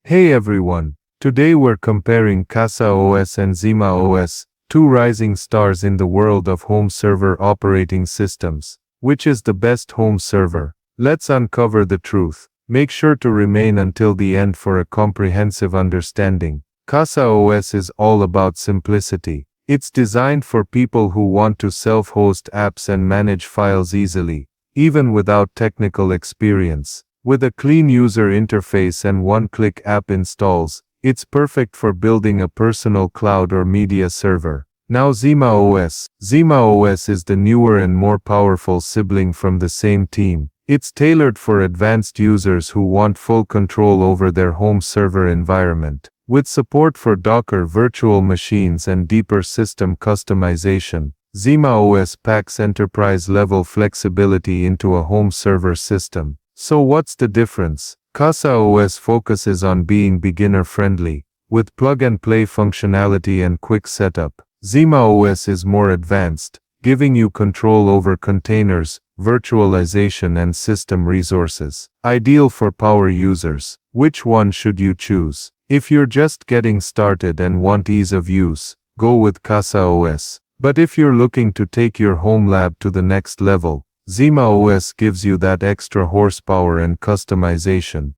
Hey everyone, today we're comparing CasaOS and ZimaOS, two rising stars in the world of home server operating systems. Which is the best home server? Let's uncover the truth. Make sure to remain until the end for a comprehensive understanding. CasaOS is all about simplicity. It's designed for people who want to self-host apps and manage files easily, even without technical experience. With a clean user interface and one-click app installs, it's perfect for building a personal cloud or media server. Now ZimaOS. ZimaOS is the newer and more powerful sibling from the same team. It's tailored for advanced users who want full control over their home server environment. With support for Docker virtual machines and deeper system customization, ZimaOS packs enterprise-level flexibility into a home server system. So what's the difference? CasaOS focuses on being beginner-friendly, with plug-and-play functionality and quick setup. ZimaOS is more advanced, giving you control over containers, virtualization and system resources. Ideal for power users. Which one should you choose? If you're just getting started and want ease of use, go with CasaOS. But if you're looking to take your home lab to the next level, ZimaOS gives you that extra horsepower and customization.